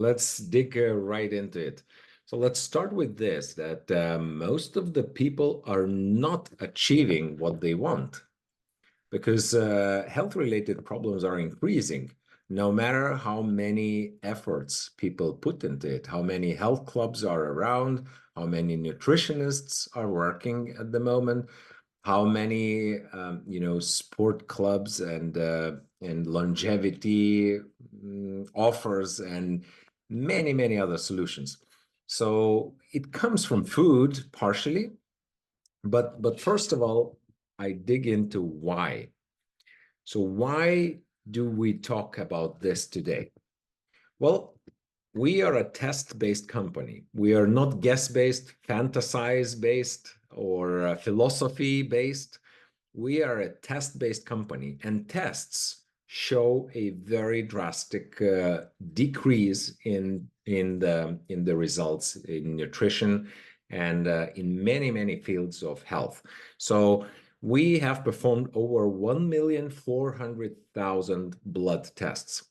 let's dig right into it. So let's start with this, that most of the people are not achieving what they want because health-related problems are increasing. No matter how many efforts people put into it, how many health clubs are around, how many nutritionists are working at the moment, how many sport clubs and longevity offers and many other solutions. So it comes from food partially, but first of all, I dig into why. So why do we talk about this today? Well, we are a test-based company. We are not guess-based, fantasize-based, or philosophy-based. We are a test-based company, and tests show a very drastic decrease in the results in nutrition and in many fields of health. So we have performed over 1,400,000 blood tests.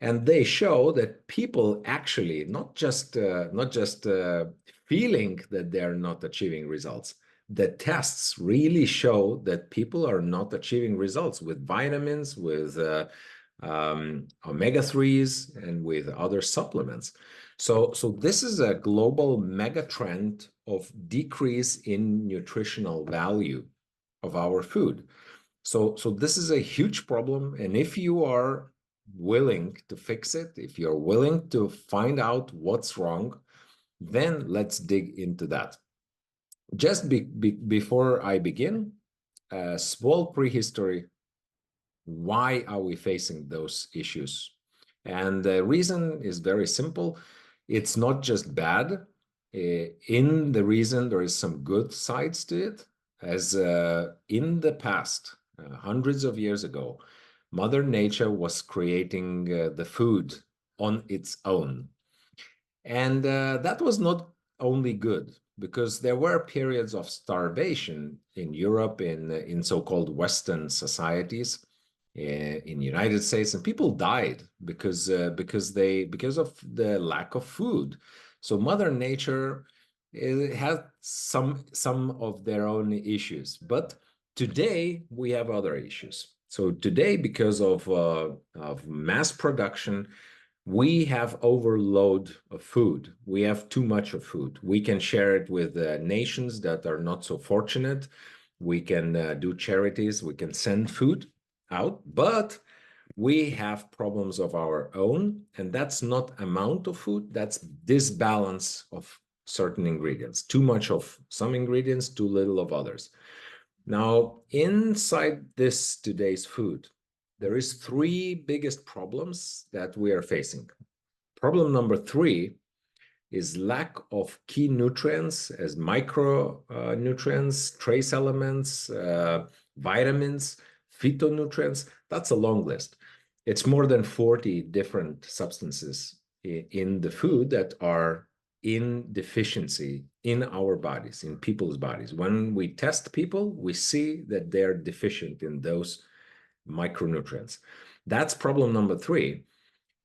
And they show that people actually not just feeling that they're not achieving results. The tests really show that people are not achieving results with vitamins, with omega-3s, and with other supplements. So this is a global mega trend of decrease in nutritional value of our food. So this is a huge problem, and if you are willing to fix it, if you're willing to find out what's wrong, then let's dig into that. Just before I begin, a small prehistory. Why are we facing those issues? And the reason is very simple. It's not just bad. In the reason, there is some good sides to it. As in the past, hundreds of years ago, Mother Nature was creating the food on its own. And that was not only good, because there were periods of starvation in Europe, in so-called Western societies, in the United States, and people died because of the lack of food. So Mother Nature had some of their own issues, but today we have other issues. So today, because of mass production, we have overload of food. We have too much of food. We can share it with nations that are not so fortunate. We can do charities. We can send food out, but we have problems of our own, and that's not amount of food, that's disbalance of certain ingredients. Too much of some ingredients, too little of others. Now, inside this today's food, there is three biggest problems that we are facing. Problem number three is lack of key nutrients as micronutrients, trace elements, vitamins, phytonutrients. That's a long list. It's more than 40 different substances in the food that are in deficiency in our bodies, in people's bodies. When we test people, we see that they're deficient in those micronutrients. That's problem number three.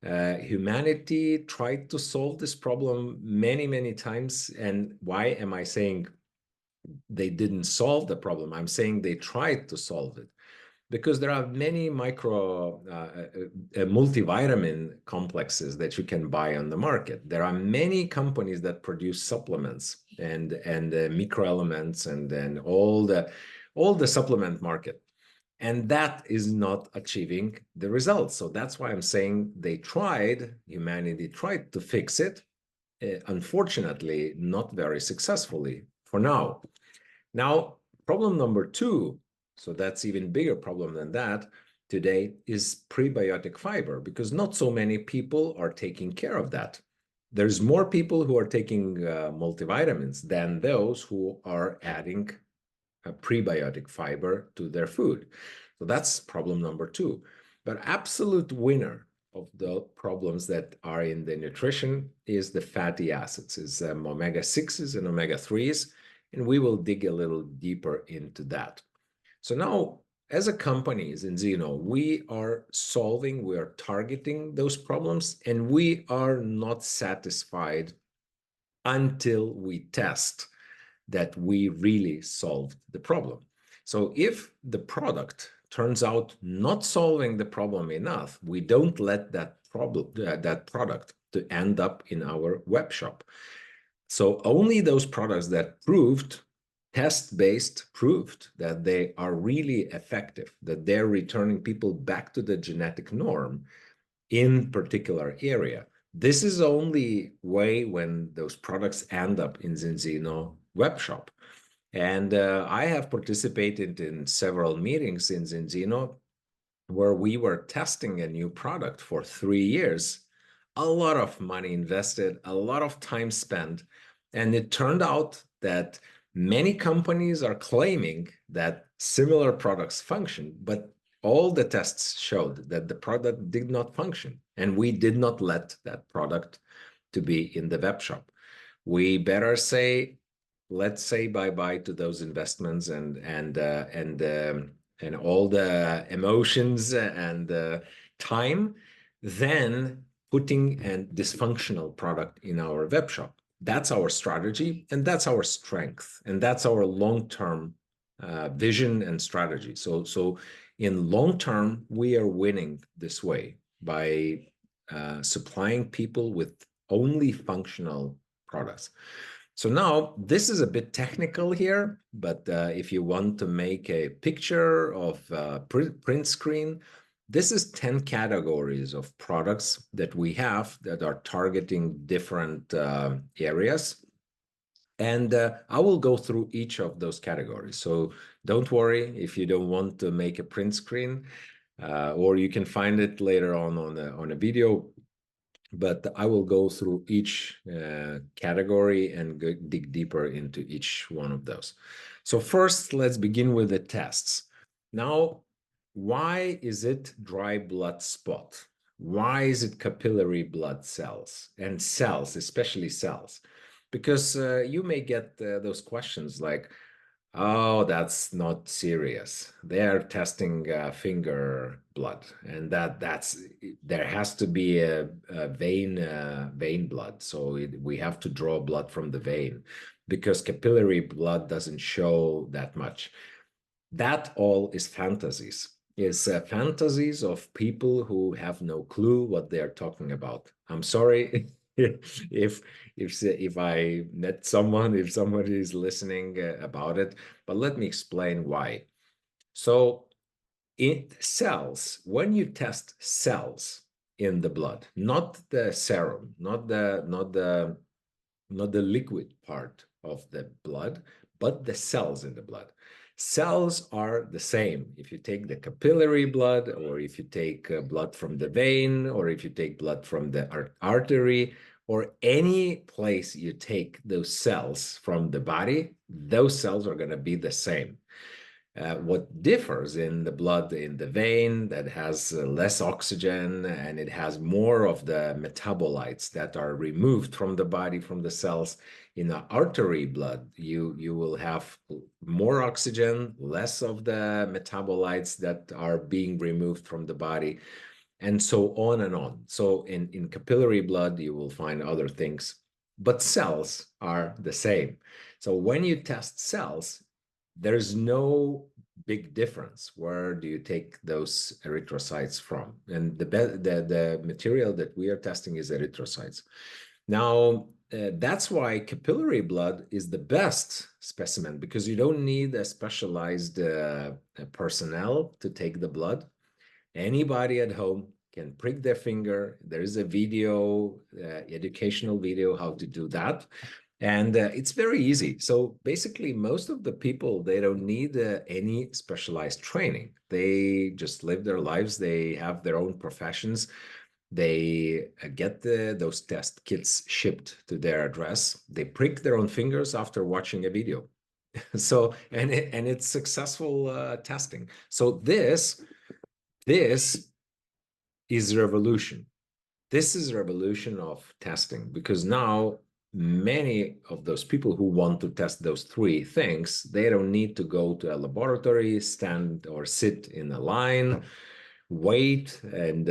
Humanity tried to solve this problem many times. And why am I saying they didn't solve the problem? I'm saying they tried to solve it because there are many multivitamin complexes that you can buy on the market. There are many companies that produce supplements and microelements and then all the supplement market. And that is not achieving the results. So that's why I'm saying humanity tried to fix it. Unfortunately, not very successfully for now. Now, problem number two, so that's even bigger problem than that today, is prebiotic fiber, because not so many people are taking care of that. There's more people who are taking multivitamins than those who are adding a prebiotic fiber to their food. So that's problem number two. But absolute winner of the problems that are in the nutrition is the fatty acids, is omega-6s and omega-3s, and we will dig a little deeper into that. So now as a company, Zinzino, we are solving, we are targeting those problems, and we are not satisfied until we test that we really solved the problem. So if the product turns out not solving the problem enough, we don't let that product to end up in our web shop. So only those products that proved test-based proved that they are really effective, that they're returning people back to the genetic norm in particular area. This is only way when those products end up in Zinzino web shop. And I have participated in several meetings in Zinzino where we were testing a new product for 3 years, a lot of money invested, a lot of time spent. And it turned out that many companies are claiming that similar products function, but all the tests showed that the product did not function. And we did not let that product to be in the web shop. We better say, let's say bye-bye to those investments and all the emotions and time, then putting a dysfunctional product in our web shop. That's our strategy, and that's our strength, and that's our long-term vision and strategy. So in long term, we are winning this way by supplying people with only functional products. So now this is a bit technical here, but if you want to make a picture of print screen, this is 10 categories of products that we have that are targeting different areas. And I will go through each of those categories. So don't worry if you don't want to make a print screen, or you can find it later on a video. But I will go through each category and dig deeper into each one of those. So first, let's begin with the tests. Now, why is it dry blood spot? Why is it capillary blood cells and cells, especially cells? Because you may get those questions like, oh, that's not serious. They're testing finger blood, and there has to be a vein blood. So we have to draw blood from the vein because capillary blood doesn't show that much. That all is fantasies. It's fantasies of people who have no clue what they're talking about. I'm sorry if I met someone, if somebody is listening about it, but let me explain why. So in cells, when you test cells in the blood, not the serum, not the liquid part of the blood, but the cells in the blood. Cells are the same. If you take the capillary blood, or if you take blood from the vein, or if you take blood from the artery, or any place you take those cells from the body, those cells are going to be the same. What differs in the blood in the vein that has less oxygen and it has more of the metabolites that are removed from the body, from the cells. In the artery blood, you will have more oxygen, less of the metabolites that are being removed from the body, and so on and on. So in capillary blood, you will find other things, but cells are the same. So when you test cells, there's no big difference. Where do you take those erythrocytes from? And the material that we are testing is erythrocytes. Now, that's why capillary blood is the best specimen, because you don't need a specialized personnel to take the blood. Anybody at home can prick their finger. There is a video, educational video, how to do that. And it's very easy. So basically, most of the people, they don't need any specialized training. They just live their lives. They have their own professions. They get those test kits shipped to their address. They prick their own fingers after watching a video. So, and it's successful testing. So this is revolution. This is revolution of testing, because now many of those people who want to test those three things, they don't need to go to a laboratory, stand or sit in a line, wait, and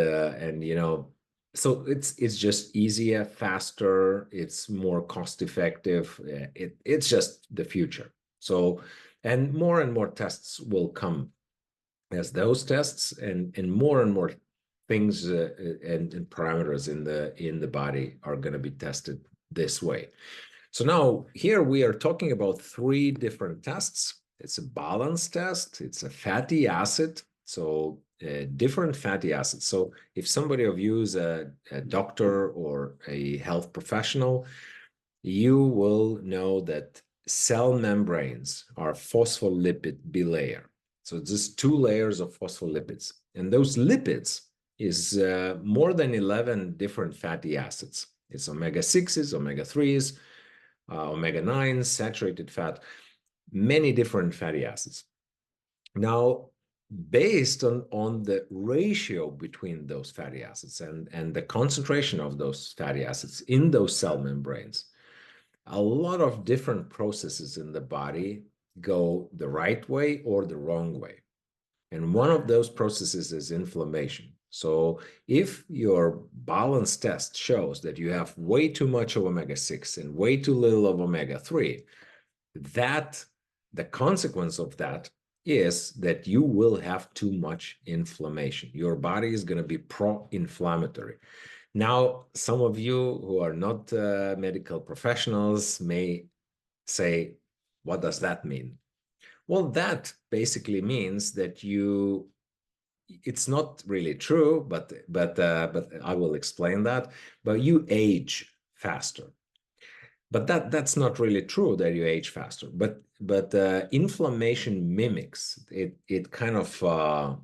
so it's just easier, faster, it's more cost effective. It's just the future. So, and more tests will come as those tests, and more things and parameters in the body are going to be tested this way. So now here we are talking about three different tests. It's a balance test, it's a fatty acid, so different fatty acids. So if somebody of you is a doctor or a health professional, you will know that cell membranes are phospholipid bilayer. So just two layers of phospholipids. And those lipids is more than 11 different fatty acids. It's omega-6s, omega-3s, omega-9s, saturated fat, many different fatty acids. Now, based on the ratio between those fatty acids and the concentration of those fatty acids in those cell membranes, a lot of different processes in the body go the right way or the wrong way. And one of those processes is inflammation. So if your balance test shows that you have way too much of omega-6 and way too little of omega-3, the consequence of that is that you will have too much inflammation. Your body is going to be pro-inflammatory. Now, some of you who are not medical professionals may say, what does that mean? Well, that basically means that it's not really true, but I will explain that, but you age faster. But that's not really true that you age faster. But inflammation mimics it. It kind of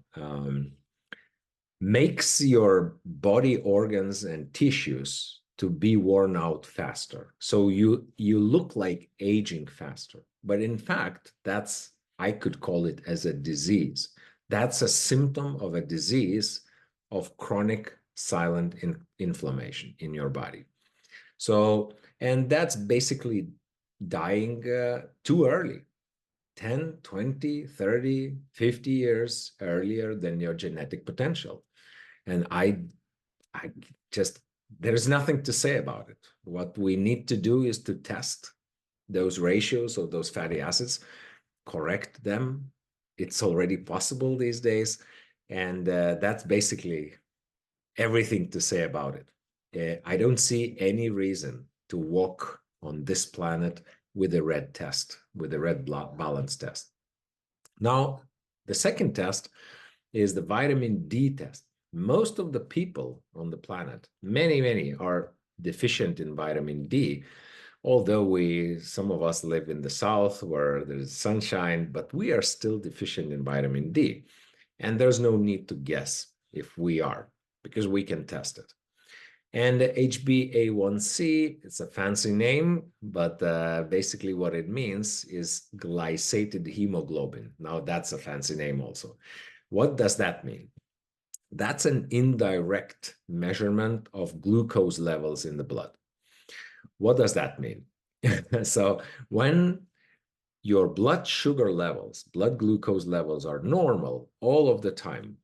makes your body organs and tissues to be worn out faster. So you look like aging faster. But in fact, I could call it as a disease. That's a symptom of a disease of chronic silent inflammation in your body. So, and that's basically dying too early, 10, 20, 30, 50 years earlier than your genetic potential. And I just, there's nothing to say about it. What we need to do is to test those ratios of those fatty acids, correct them. It's already possible these days. And that's basically everything to say about it. I don't see any reason to walk on this planet with a red test, with a red blood balance test. Now, the second test is the vitamin D test. Most of the people on the planet, many are deficient in vitamin D, although some of us live in the south where there's sunshine, but we are still deficient in vitamin D. And there's no need to guess if we are, because we can test it. And HbA1c, it's a fancy name, but basically what it means is glycated hemoglobin. Now that's a fancy name also. What does that mean? That's an indirect measurement of glucose levels in the blood. What does that mean? So when your blood sugar levels, blood glucose levels are normal all of the time,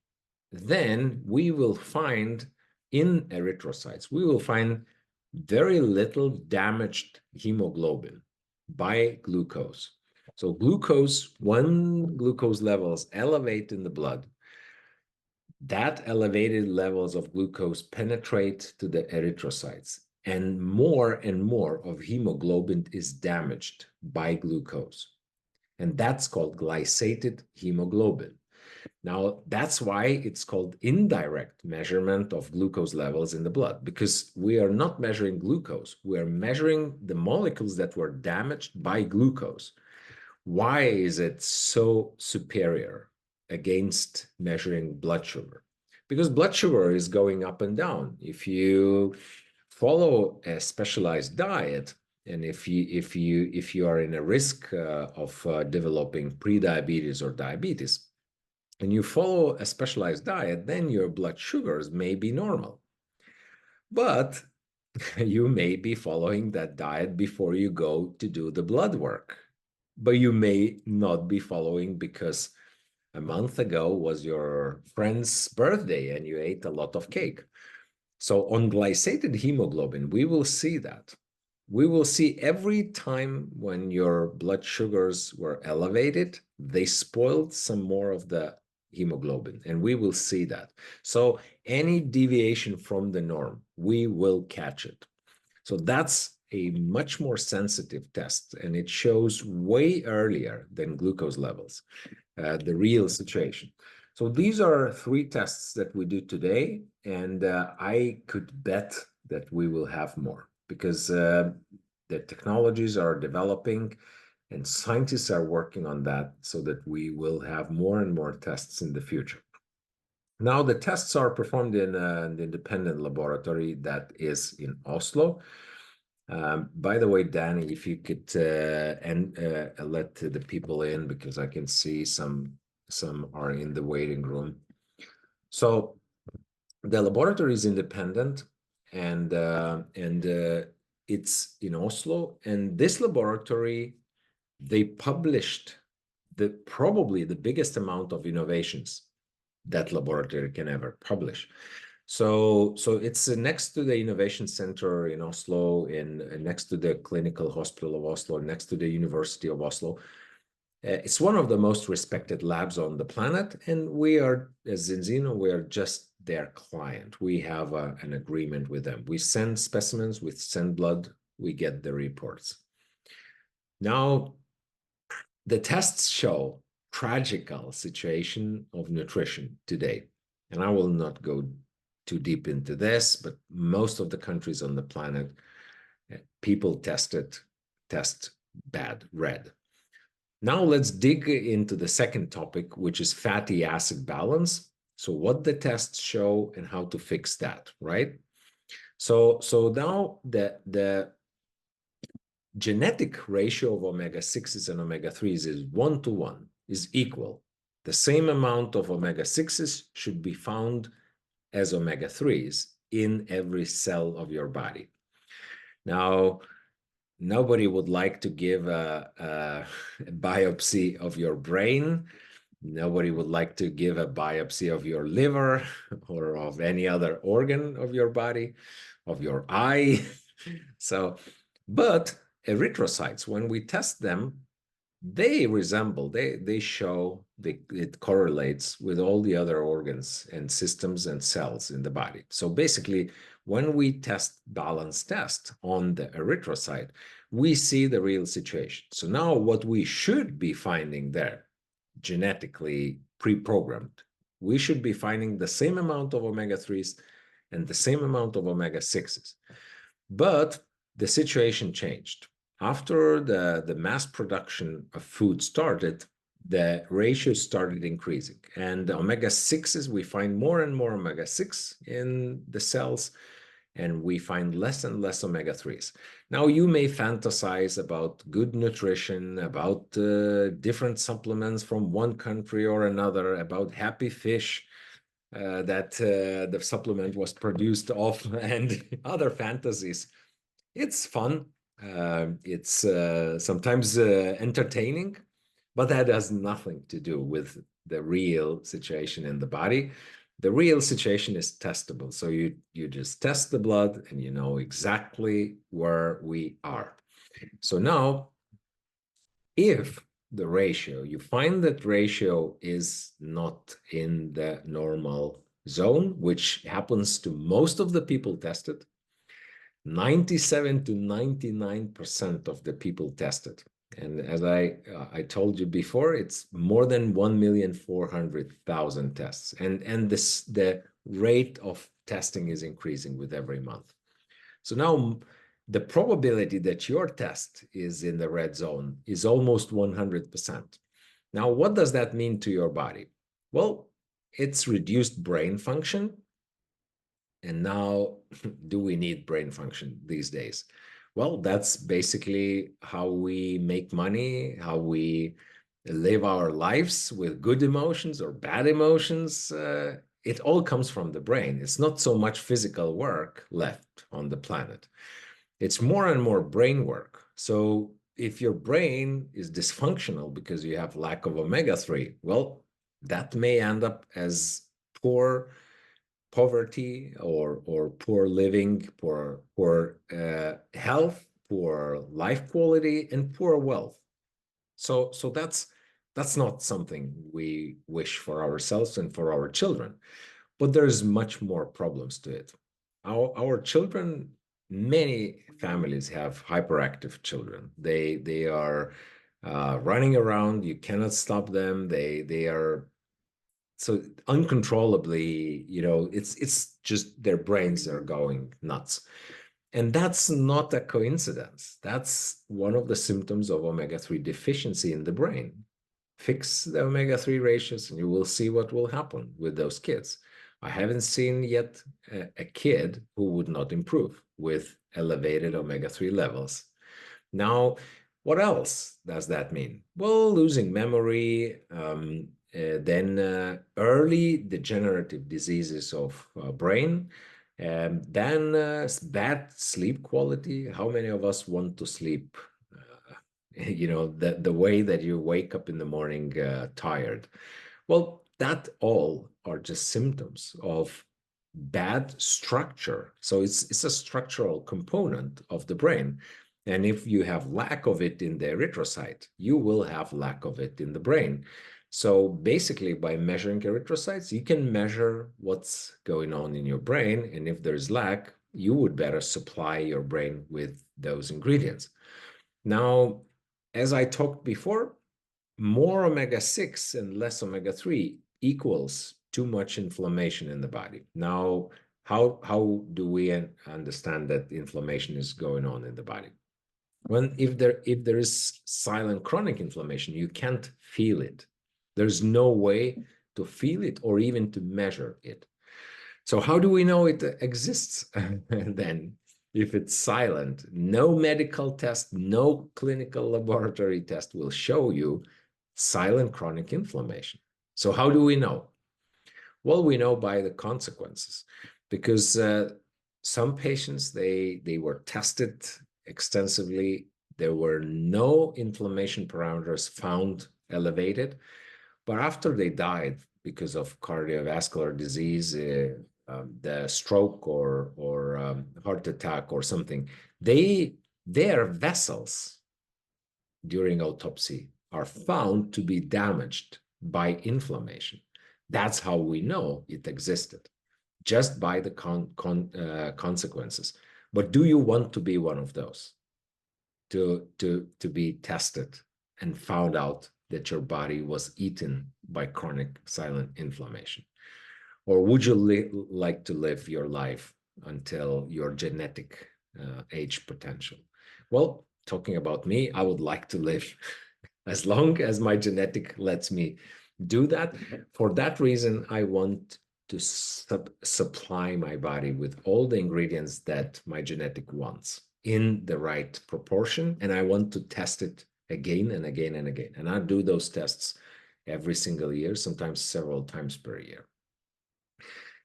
then we will find in erythrocytes, we will find very little damaged hemoglobin by glucose. So glucose, when glucose levels elevate in the blood, that elevated levels of glucose penetrate to the erythrocytes, and more of hemoglobin is damaged by glucose. And that's called glycated hemoglobin. Now, that's why it's called indirect measurement of glucose levels in the blood, because we are not measuring glucose. We are measuring the molecules that were damaged by glucose. Why is it so superior against measuring blood sugar? Because blood sugar is going up and down. If you follow a specialized diet, and if you are in a risk of developing prediabetes or diabetes, and you follow a specialized diet, then your blood sugars may be normal. But you may be following that diet before you go to do the blood work, but you may not be following because a month ago was your friend's birthday and you ate a lot of cake. So on glycated hemoglobin, we will see that. We will see every time when your blood sugars were elevated, they spoiled some more of the hemoglobin, and we will see that. So any deviation from the norm, we will catch it. So that's a much more sensitive test, and it shows way earlier than glucose levels, the real situation. So these are 3 tests that we do today, and I could bet that we will have more because the technologies are developing and scientists are working on that so that we will have more and more tests in the future. Now, the tests are performed in an independent laboratory that is in Oslo. By the way, Danny, if you could let the people in, because I can see some are in the waiting room. So the laboratory is independent, and it's in Oslo. And this laboratory, they published probably the biggest amount of innovations that laboratory can ever publish. So it's next to the Innovation Center in Oslo, next to the Clinical Hospital of Oslo, next to the University of Oslo. It's one of the most respected labs on the planet, and we are, as Zinzino, we are just their client. We have an agreement with them. We send specimens, we send blood, we get the reports. Now, the tests show tragical situation of nutrition today, and I will not go too deep into this, but most of the countries on the planet, people test bad, red. Now let's dig into the second topic, which is fatty acid balance. So what the tests show and how to fix that, right? So now the genetic ratio of omega-6s and omega-3s is 1:1, is equal. The same amount of omega-6s should be found as omega-3s in every cell of your body. Now, nobody would like to give a biopsy of your brain. Nobody would like to give a biopsy of your liver or of any other organ of your body, of your eye. But erythrocytes, when we test them, they resemble, they show, it correlates with all the other organs and systems and cells in the body. So basically, when we test balance test on the erythrocyte, we see the real situation. So now what we should be finding there, genetically pre-programmed, we should be finding the same amount of omega-3s and the same amount of omega-6s. But the situation changed. After the mass production of food started, the ratio started increasing. And the omega-6s, we find more and more omega-6 in the cells, and we find less and less omega-3s. Now, you may fantasize about good nutrition, about different supplements from one country or another, about happy fish that the supplement was produced off, and other fantasies. It's fun. It's sometimes entertaining, but that has nothing to do with the real situation in the body. The real situation is testable. So you just test the blood and you know exactly where we are. So now, if the ratio, you find that ratio is not in the normal zone, which happens to most of the people tested, 97 to 99% of the people tested. And as I told you before, it's more than 1,400,000 tests. And the rate of testing is increasing with every month. So now the probability that your test is in the red zone is almost 100%. Now, what does that mean to your body? Well, it's reduced brain function. And now, do we need brain function these days? Well, that's basically how we make money, how we live our lives with good emotions or bad emotions. it all comes from the brain. It's not so much physical work left on the planet. It's more and more brain work. So if your brain is dysfunctional because you have lack of omega-3, well, that may end up as poor poverty or poor living, poor health, poor life quality, and poor wealth. So that's not something we wish for ourselves and for our children. But there's much more problems to it. Our children, many families have hyperactive children. They are running around. You cannot stop them. They are so uncontrollably, it's just their brains are going nuts. And that's not a coincidence. That's one of the symptoms of omega-3 deficiency in the brain. Fix the omega-3 ratios and you will see what will happen with those kids. I haven't seen yet a kid who would not improve with elevated omega-3 levels. Now, what else does that mean? Well, losing memory, then early degenerative diseases of brain, then bad sleep quality. How many of us want to sleep? The way that you wake up in the morning tired. Well, that all are just symptoms of bad structure. So it's a structural component of the brain. And if you have lack of it in the erythrocyte, you will have lack of it in the brain. So basically, by measuring erythrocytes, you can measure what's going on in your brain. And if there's lack, you would better supply your brain with those ingredients. Now, as I talked before, more omega-6 and less omega-3 equals too much inflammation in the body. Now, how do we understand that inflammation is going on in the body? If there is silent chronic inflammation, you can't feel it. There's no way to feel it or even to measure it. So how do we know it exists then? If it's silent, no medical test, no clinical laboratory test will show you silent chronic inflammation. So how do we know? Well, we know by the consequences, because some patients, they were tested extensively. There were no inflammation parameters found elevated, but after they died because of cardiovascular disease, the stroke or heart attack or something, their vessels during autopsy are found to be damaged by inflammation. That's how we know it existed, just by the consequences. But do you want to be one of those? To be tested and found out that your body was eaten by chronic silent inflammation? Or would you like to live your life until your genetic age potential? Well, talking about me, I would like to live as long as my genetic lets me do that. For that reason, I want to supply my body with all the ingredients that my genetic wants in the right proportion. And I want to test it again and again and again. And I do those tests every single year, sometimes several times per year.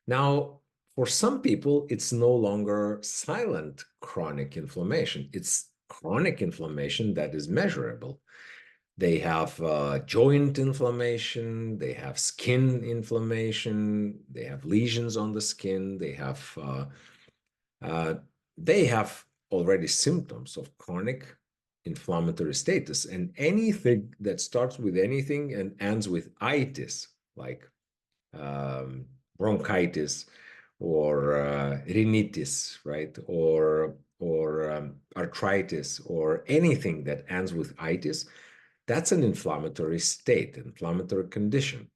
Now, for some people, it's no longer silent chronic inflammation. It's chronic inflammation that is measurable. They have joint inflammation, they have skin inflammation, they have lesions on the skin, they have already symptoms of chronic inflammatory status. And anything that starts with anything and ends with itis, like bronchitis or rhinitis, right? Or arthritis, or anything that ends with itis, that's an inflammatory state, inflammatory condition,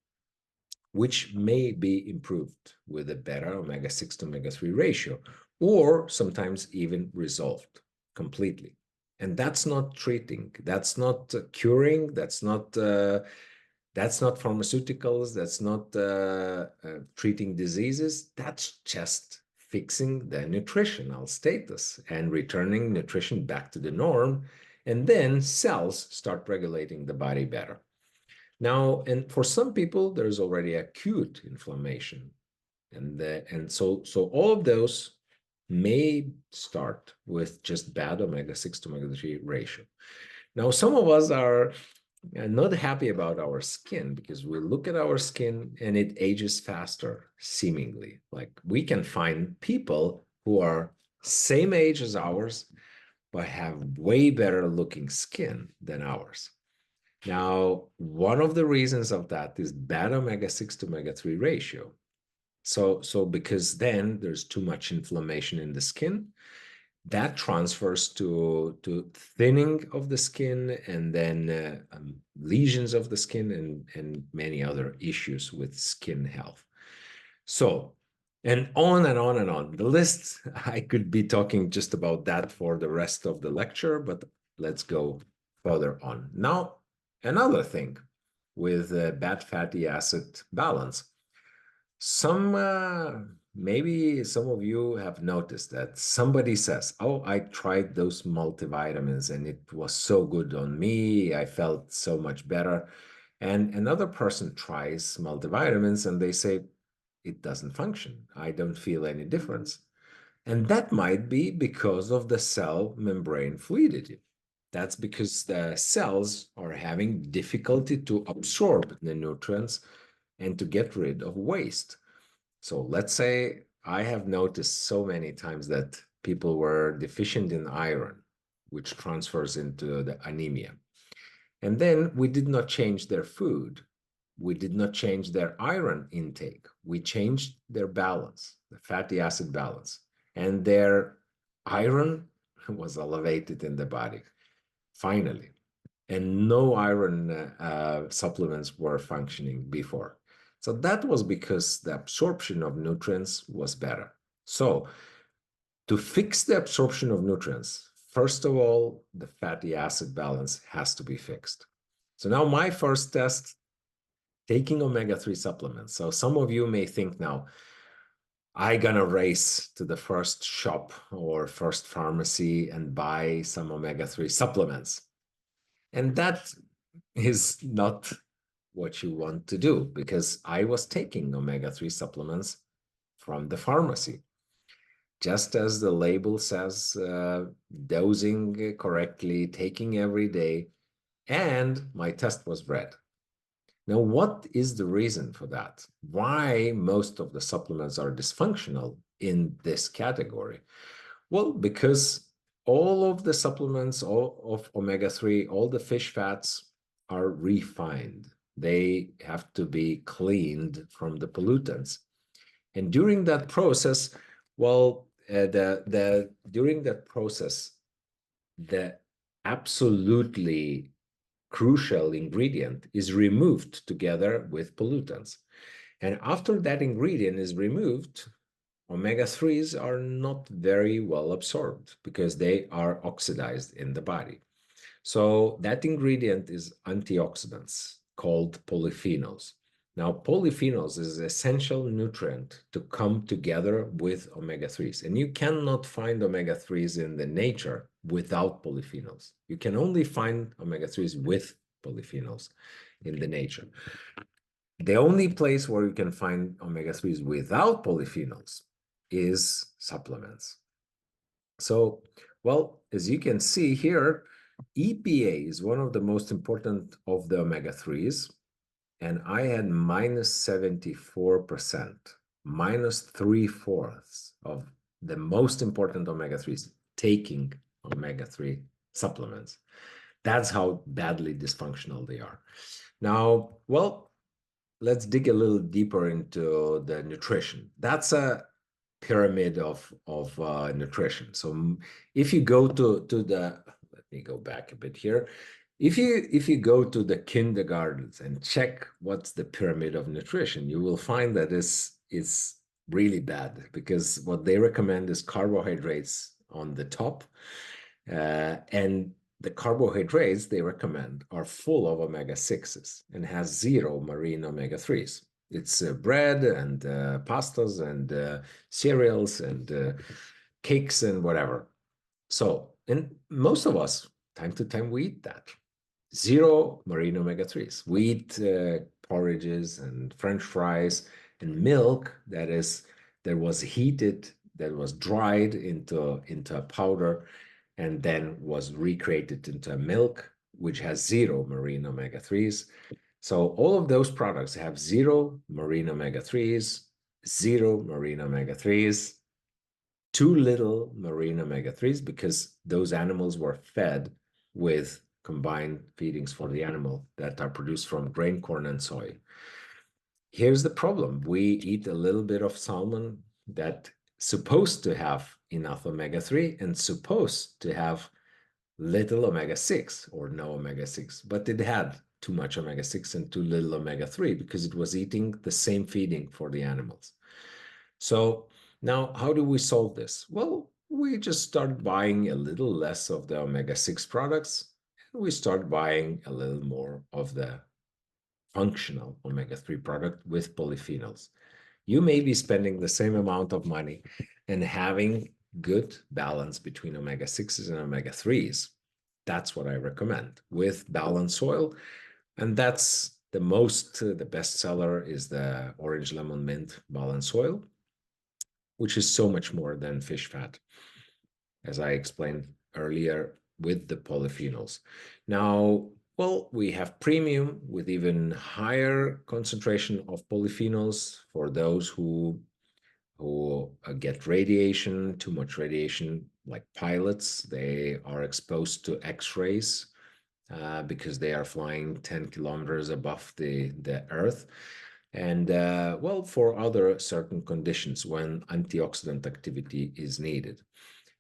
which may be improved with a better omega-6 to omega-3 ratio, or sometimes even resolved completely. And that's not treating, that's not curing, that's not pharmaceuticals, that's not treating diseases. That's just fixing the nutritional status and returning nutrition back to the norm. And then cells start regulating the body better. Now, and for some people, there's already acute inflammation. And so all of those may start with just bad omega-6 to omega-3 ratio. Now, some of us are not happy about our skin because we look at our skin and it ages faster, seemingly. Like we can find people who are same age as ours, but have way better looking skin than ours. Now, one of the reasons of that is bad omega-6 to omega-3 ratio. So because then there's too much inflammation in the skin, that transfers to thinning of the skin, and then lesions of the skin, and many other issues with skin health. So, and on and on and on. The list, I could be talking just about that for the rest of the lecture, but let's go further on. Now, another thing with bad fatty acid balance. Maybe some of you have noticed that somebody says, oh, I tried those multivitamins and it was so good on me. I felt so much better. And another person tries multivitamins and they say, it doesn't function. I don't feel any difference. And that might be because of the cell membrane fluidity. That's because the cells are having difficulty to absorb the nutrients and to get rid of waste. So let's say I have noticed so many times that people were deficient in iron, which transfers into the anemia. And then we did not change their food. We did not change their iron intake. We changed their balance, the fatty acid balance, and their iron was elevated in the body, finally. And no iron supplements were functioning before. So that was because the absorption of nutrients was better. So to fix the absorption of nutrients, first of all, the fatty acid balance has to be fixed. So now my first test, taking omega-3 supplements. So some of you may think now, I'm gonna race to the first shop or first pharmacy and buy some omega-3 supplements. And that is not what you want to do, because I was taking omega-3 supplements from the pharmacy. Just as the label says, dosing correctly, taking every day, and my test was red. Now, what is the reason for that? Why most of the supplements are dysfunctional in this category? Well, because all of the supplements of omega-3, all the fish fats are refined. They have to be cleaned from the pollutants. And during that process, well, during that process, the absolutely crucial ingredient is removed together with pollutants. And after that ingredient is removed, omega-3s are not very well absorbed because they are oxidized in the body. So that ingredient is antioxidants called polyphenols. Now, polyphenols is an essential nutrient to come together with omega-3s. And you cannot find omega-3s in the nature without polyphenols. You can only find omega-3s with polyphenols in the nature. The only place where you can find omega-3s without polyphenols is supplements. So, well, as you can see here, EPA is one of the most important of the omega-3s, and I had minus 74%, minus 3/4 of the most important omega-3s taking omega-3 supplements. That's how badly dysfunctional they are. Now, well, let's dig a little deeper into the nutrition. That's a pyramid of nutrition. So if you go to the, let me go back a bit here. If you go to the kindergartens and check what's the pyramid of nutrition, you will find that it's really bad, because what they recommend is carbohydrates on the top, and the carbohydrates they recommend are full of omega-6s and has 0 marine omega-3s. It's bread and pastas and cereals and cakes and whatever. So, and most of us, time to time, we eat that. 0 marine omega-3s. We eat porridges and French fries And milk that was heated, that was dried into a powder, and then was recreated into a milk, which has 0 marine omega-3s. So all of those products have 0 marine omega-3s, 0 marine omega-3s, too little marine omega-3s, because those animals were fed with combined feedings for the animal that are produced from grain, corn, and soy. Here's the problem. We eat a little bit of salmon that supposed to have enough omega-3 and supposed to have little omega-6 or no omega-6, but it had too much omega-6 and too little omega-3 because it was eating the same feeding for the animals. So now, how do we solve this? Well, we just start buying a little less of the omega-6 products, and we start buying a little more of the functional omega-3 product with polyphenols. You may be spending the same amount of money and having good balance between omega-6s and omega-3s. That's what I recommend with balanced soil. And that's the best seller is the orange lemon mint balanced soil, which is so much more than fish fat, as I explained earlier with the polyphenols. Now, well, we have premium with even higher concentration of polyphenols for those who get radiation, too much radiation, like pilots. They are exposed to X-rays because they are flying 10 kilometers above the Earth. And well, for other certain conditions when antioxidant activity is needed.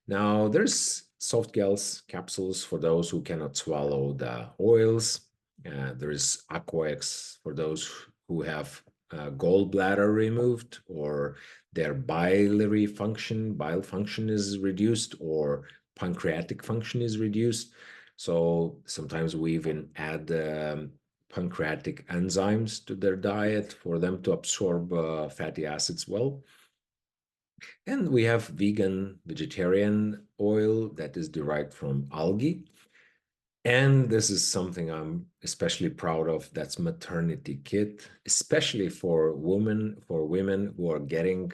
Now, there's soft gels capsules for those who cannot swallow the oils. There's Aquex for those who have gallbladder removed, or their bile function is reduced, or pancreatic function is reduced. So sometimes we even add pancreatic enzymes to their diet for them to absorb fatty acids well. And we have vegetarian oil that is derived from algae. And this is something I'm especially proud of. That's maternity kit, especially for women who are getting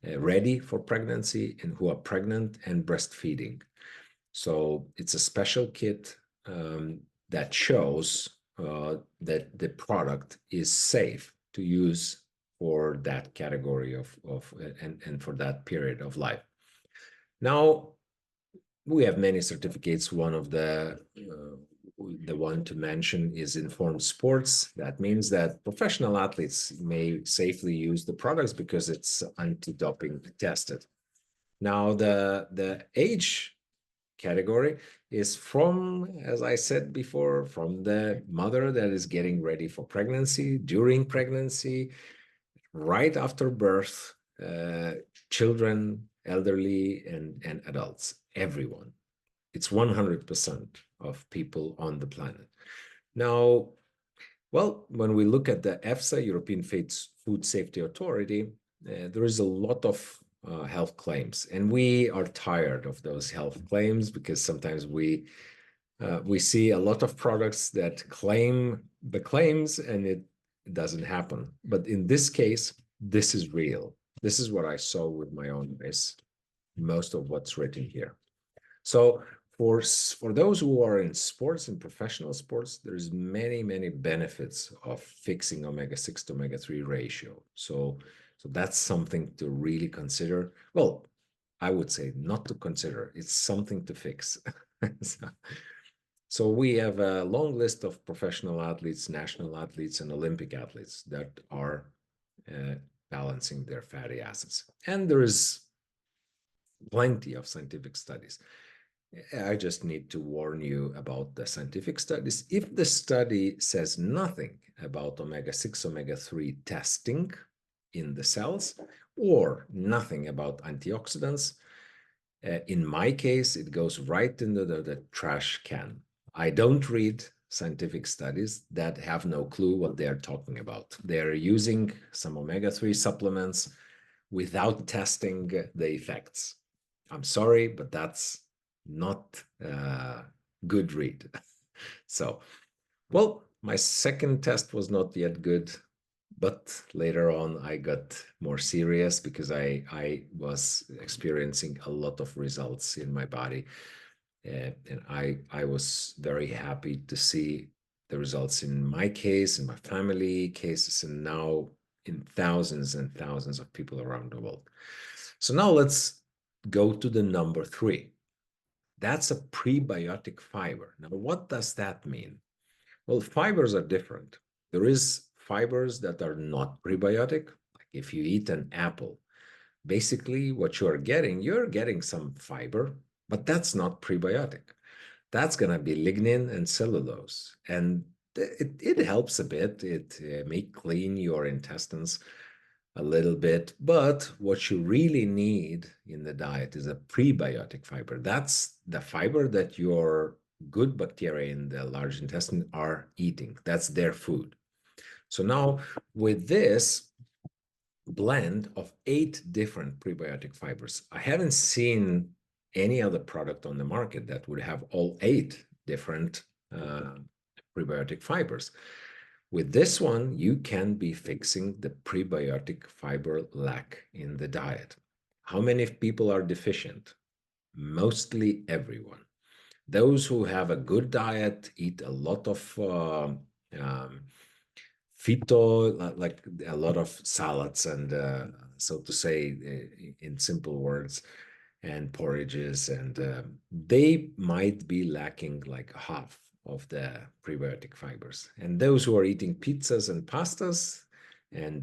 ready for pregnancy and who are pregnant and breastfeeding. So it's a special kit that shows that the product is safe to use for that category and for that period of life. Now, we have many certificates. One of the one to mention is Informed Sports. That means that professional athletes may safely use the products because it's anti-doping tested. Now, the age category is from, as I said before, from the mother that is getting ready for pregnancy, during pregnancy, right after birth, children, elderly, and adults, everyone. It's 100% of people on the planet. Now, well, when we look at the EFSA, European Food Safety Authority, there is a lot of health claims, and we are tired of those health claims because sometimes we see a lot of products that claim the claims and it doesn't happen. But in this case, this is real. This is what I saw with my own eyes, most of what's written here. So for those who are in sports and professional sports, there's many benefits of fixing omega-6 to omega-3 ratio. So that's something to really consider. Well, I would say not to consider. It's something to fix. So we have a long list of professional athletes, national athletes, and Olympic athletes that are balancing their fatty acids. And there is plenty of scientific studies. I just need to warn you about the scientific studies. If the study says nothing about omega-6, omega-3 testing in the cells, or nothing about antioxidants, in my case, it goes right into the trash can. I don't read scientific studies that have no clue what they're talking about. They're using some omega-3 supplements without testing the effects. I'm sorry, but that's not a good read. So, well, my second test was not yet good, But later on, I got more serious because I was experiencing a lot of results in my body. And I was very happy to see the results in my case, in my family cases, and now in thousands and thousands of people around the world. So now let's go to the number 3. That's a prebiotic fiber. Now, what does that mean? Well, fibers are different. There is fibers that are not prebiotic. Like if you eat an apple, basically what you're getting some fiber, but that's not prebiotic. That's going to be lignin and cellulose. And it helps a bit. It may clean your intestines a little bit, but what you really need in the diet is a prebiotic fiber. That's the fiber that your good bacteria in the large intestine are eating. That's their food. So now with this blend of 8 different prebiotic fibers, I haven't seen any other product on the market that would have all 8 different prebiotic fibers. With this one, you can be fixing the prebiotic fiber lack in the diet. How many people are deficient? Mostly everyone. Those who have a good diet, eat a lot of phyto, like a lot of salads and so to say, in simple words, and porridges, and they might be lacking like half of the prebiotic fibers. And those who are eating pizzas and pastas and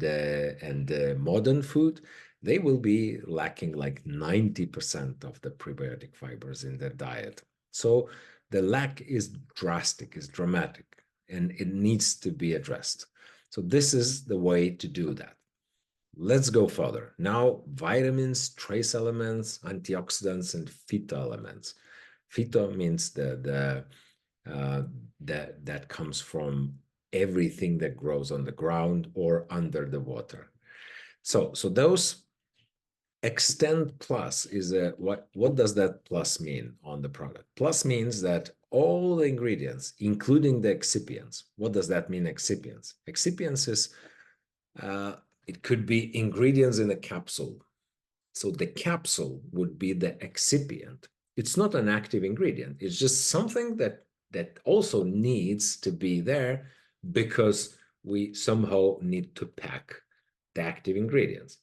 modern food, they will be lacking like 90% of the prebiotic fibers in their diet. So the lack is drastic, is dramatic, and it needs to be addressed. So this is the way to do that. Let's go further. Now, vitamins, trace elements, antioxidants, and phytoelements. Phyto means that comes from everything that grows on the ground or under the water. So those Extend Plus is what does that plus mean on the product? Plus means that all the ingredients, including the excipients. What does that mean, excipients? Excipients is it could be ingredients in a capsule. So the capsule would be the excipient. It's not an active ingredient. It's just something that also needs to be there because we somehow need to pack the active ingredients.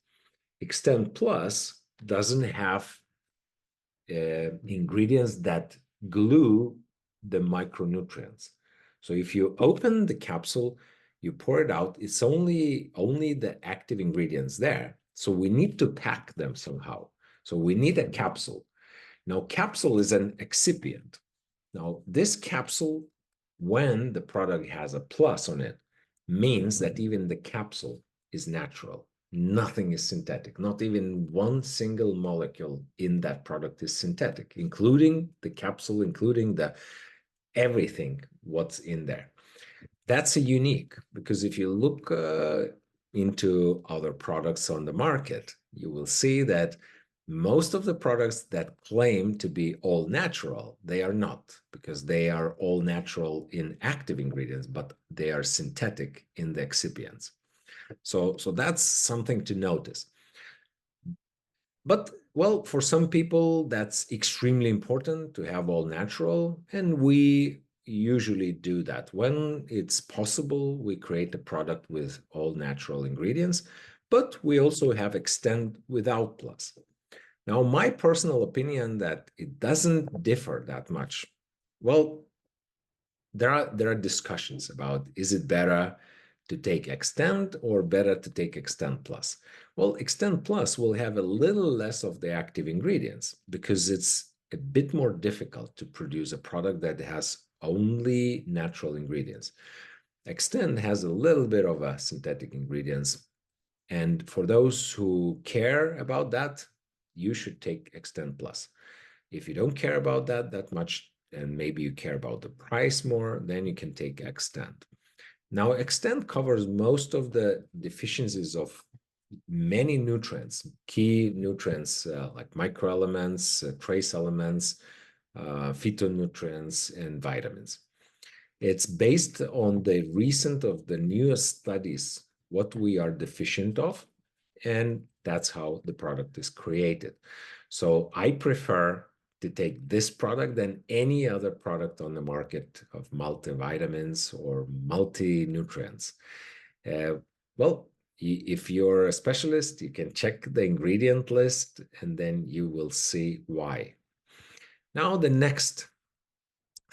Extend Plus doesn't have ingredients that glue the micronutrients. So if you open the capsule, you pour it out, it's only the active ingredients there. So we need to pack them somehow. So we need a capsule. Now, capsule is an excipient. Now, this capsule, when the product has a plus on it, means that even the capsule is natural. Nothing is synthetic. Not even one single molecule in that product is synthetic, including the capsule, including the everything what's in there. That's a unique, because if you look into other products on the market, you will see that most of the products that claim to be all natural, they are not, because they are all natural in active ingredients, but they are synthetic in the excipients. So that's something to notice. But, well, for some people, that's extremely important to have all natural, and we usually do that. When it's possible, we create a product with all natural ingredients, but we also have Extend without plus. Now, my personal opinion that it doesn't differ that much. Well, there are discussions about, is it better to take Extend or better to take Extend Plus? Well, Extend Plus will have a little less of the active ingredients because it's a bit more difficult to produce a product that has only natural ingredients. Extend has a little bit of a synthetic ingredients. And for those who care about that, you should take Extend Plus. If you don't care about that much, and maybe you care about the price more, then you can take Extend. Now, Extend covers most of the deficiencies of many nutrients, key nutrients like microelements, trace elements, phytonutrients, and vitamins. It's based on the newest studies what we are deficient of, and that's how the product is created. So I prefer to take this product than any other product on the market of multivitamins or multi-nutrients. Well, if you're a specialist, you can check the ingredient list and then you will see why. Now, the next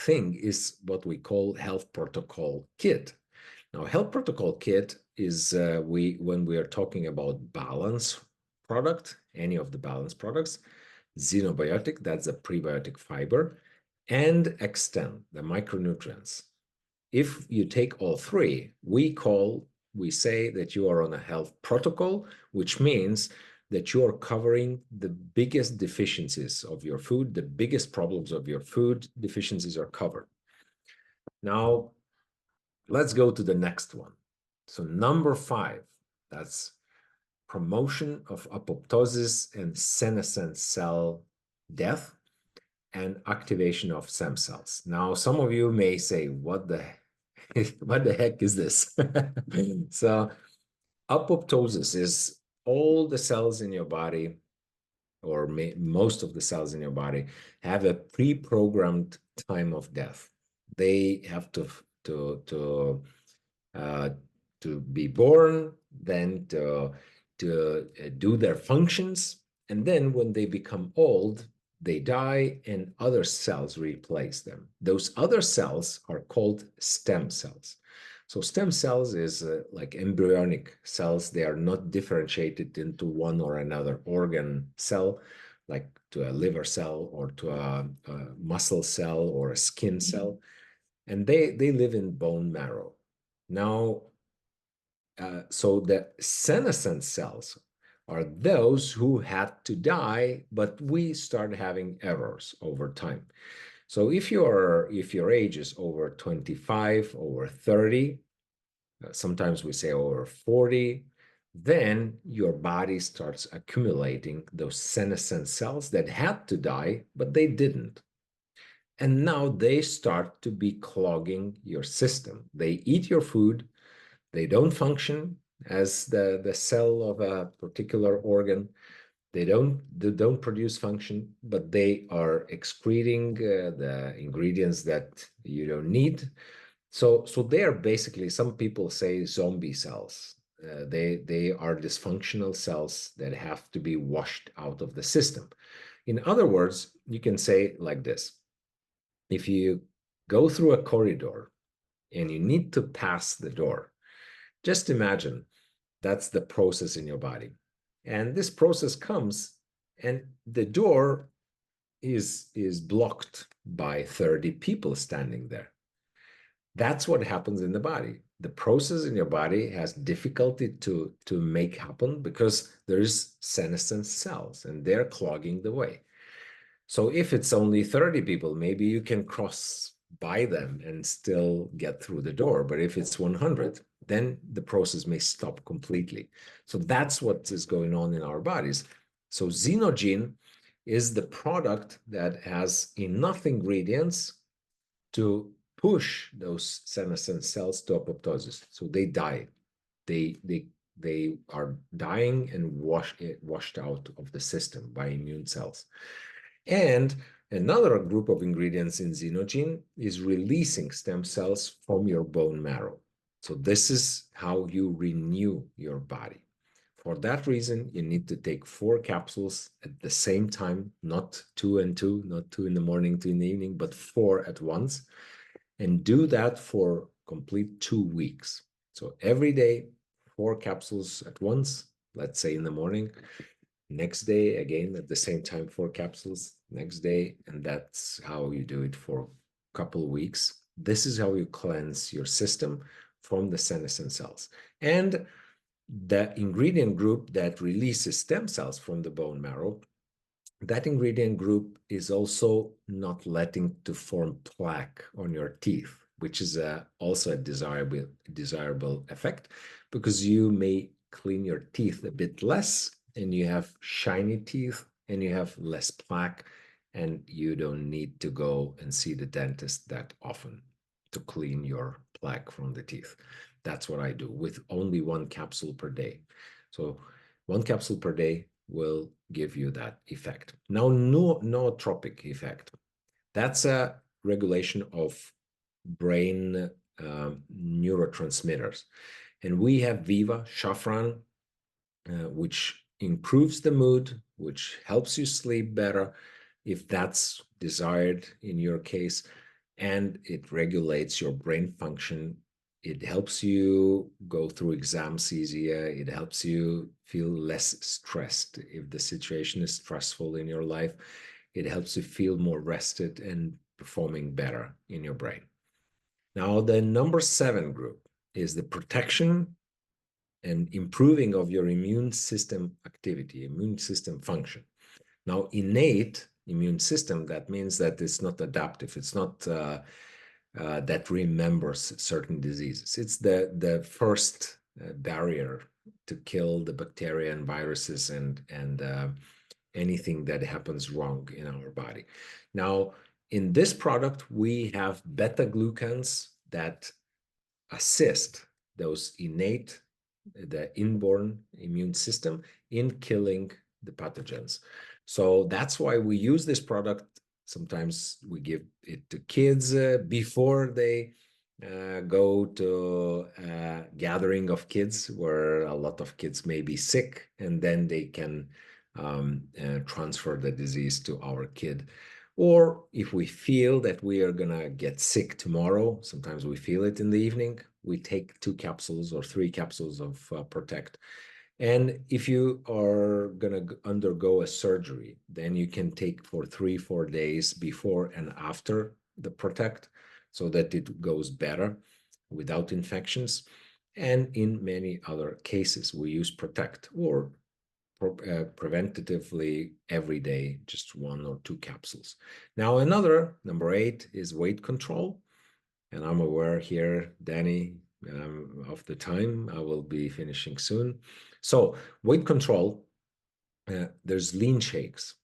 thing is what we call health protocol kit. Now, health protocol kit is when we are talking about balance product, any of the balance products, Xenobiotic, that's a prebiotic fiber, and Xtend, the micronutrients. If you take all three, we say that you are on a health protocol, which means that you are covering the biggest deficiencies of your food, the biggest problems of your food deficiencies are covered. Now, let's go to the next one. So number 5, that's promotion of apoptosis and senescent cell death and activation of stem cells. Now, some of you may say, what the heck is this? So apoptosis is all the cells in your body, or most of the cells in your body, have a pre-programmed time of death. They have to be born, then to do their functions, and then when they become old, they die and other cells replace them. Those other cells are called stem cells. So stem cells is like embryonic cells. They are not differentiated into one or another organ cell, like to a liver cell or to a muscle cell or a skin cell. And they live in bone marrow. Now, so the senescent cells are those who had to die, but we start having errors over time. So if your age is over 25, over 30, sometimes we say over 40, then your body starts accumulating those senescent cells that had to die, but they didn't. And now they start to be clogging your system. They eat your food, they don't function as the cell of a particular organ. They don't produce function, but they are excreting the ingredients that you don't need. So they are basically, some people say, zombie cells. They are dysfunctional cells that have to be washed out of the system. In other words, you can say like this: if you go through a corridor and you need to pass the door, just imagine that's the process in your body. And this process comes and the door is blocked by 30 people standing there. That's what happens in the body. The process in your body has difficulty to make happen because there's senescent cells and they're clogging the way. So if it's only 30 people, maybe you can cross by them and still get through the door. But if it's 100, then the process may stop completely. So that's what is going on in our bodies. So Xenogene is the product that has enough ingredients to push those senescent cells to apoptosis. So they die. They are dying and washed out of the system by immune cells. And another group of ingredients in Xenogene is releasing stem cells from your bone marrow. So this is how you renew your body. For that reason, you need to take 4 capsules at the same time, not 2 and 2, not 2 in the morning, 2 in the evening, but 4 at once. And do that for complete 2 weeks. So every day, 4 capsules at once, let's say in the morning. Next day, again, at the same time, 4 capsules, next day, and that's how you do it for a couple of weeks. This is how you cleanse your system from the senescent cells. And the ingredient group that releases stem cells from the bone marrow, that ingredient group is also not letting to form plaque on your teeth, which is also a desirable effect, because you may clean your teeth a bit less and you have shiny teeth and you have less plaque, and you don't need to go and see the dentist that often to clean your plaque from the teeth. That's what I do with only 1 capsule per day. So 1 capsule per day will give you that effect. Now, nootropic effect. That's a regulation of brain neurotransmitters. And we have Viva, Shafran, which improves the mood, which helps you sleep better if that's desired in your case, and it regulates your brain function. It helps you go through exams easier. It helps you feel less stressed if the situation is stressful in your life. It helps you feel more rested and performing better in your brain. Now, the number 7 group is the protection and improving of your immune system activity, immune system function. Now, innate immune system, that means that it's not adaptive. It's not that remembers certain diseases. It's the first barrier to kill the bacteria and viruses and anything that happens wrong in our body. Now, in this product, we have beta glucans that assist those innate, the inborn immune system in killing the pathogens. So that's why we use this product. Sometimes we give it to kids before they go to a gathering of kids where a lot of kids may be sick, and then they can transfer the disease to our kid. Or if we feel that we are gonna get sick tomorrow, sometimes we feel it in the evening, we take 2 capsules or 3 capsules of Protect. And if you are gonna undergo a surgery, then you can take for 3-4 days before and after the Protect, so that it goes better without infections. And in many other cases, we use Protect or preventatively every day, just 1 or 2 capsules. Now, another, number 8, is weight control. And I'm aware here, Danny, of the time. I will be finishing soon. So weight control, there's lean shakes.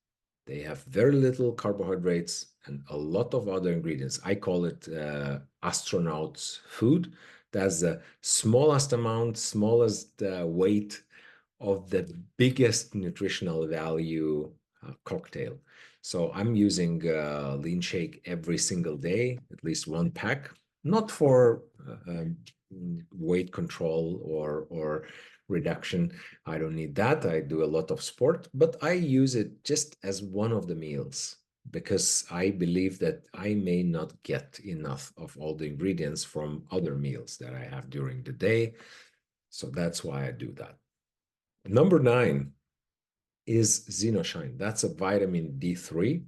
They have very little carbohydrates and a lot of other ingredients. I call it astronaut's food. That's the smallest amount, smallest weight of the biggest nutritional value cocktail. So I'm using lean shake every single day, at least 1 pack, not for weight control or reduction. I don't need that. I do a lot of sport, but I use it just as one of the meals because I believe that I may not get enough of all the ingredients from other meals that I have during the day. So that's why I do that. Number 9 is Xenoshine. That's a vitamin D3.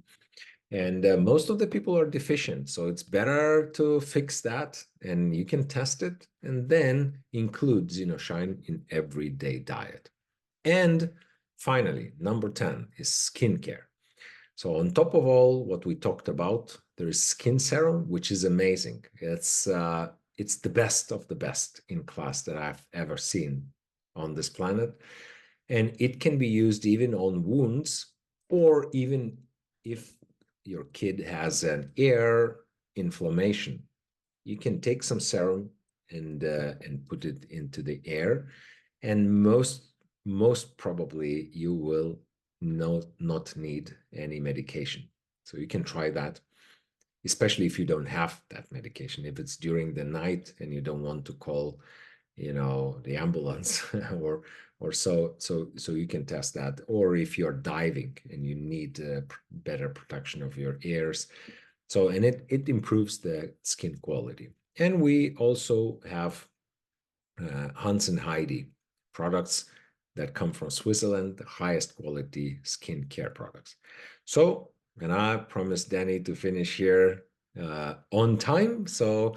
And most of the people are deficient. So it's better to fix that. And you can test it and then include Xenoshine in everyday diet. And finally, number 10 is skincare. So on top of all what we talked about, there is skin serum, which is amazing. It's the best of the best in class that I've ever seen on this planet. And it can be used even on wounds, or even if your kid has an ear inflammation, you can take some serum and put it into the air, and most probably you will not need any medication. So you can try that, especially if you don't have that medication. If it's during the night and you don't want to call, the ambulance or so you can test that. Or if you're diving and you need better protection of your ears. So, and it improves the skin quality. And we also have Hans and Heidi products that come from Switzerland, the highest quality skincare products. So, and I promised Danny to finish here on time. So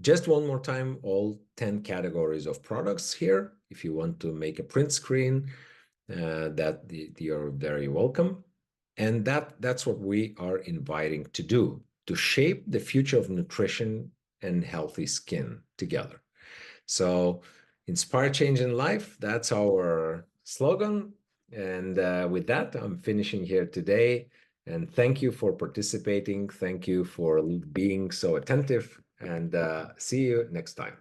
just one more time, all 10 categories of products here. If you want to make a print screen, you're very welcome. And that's what we are inviting to do, to shape the future of nutrition and healthy skin together. So inspire change in life, that's our slogan. And with that, I'm finishing here today. And thank you for participating. Thank you for being so attentive. and see you next time.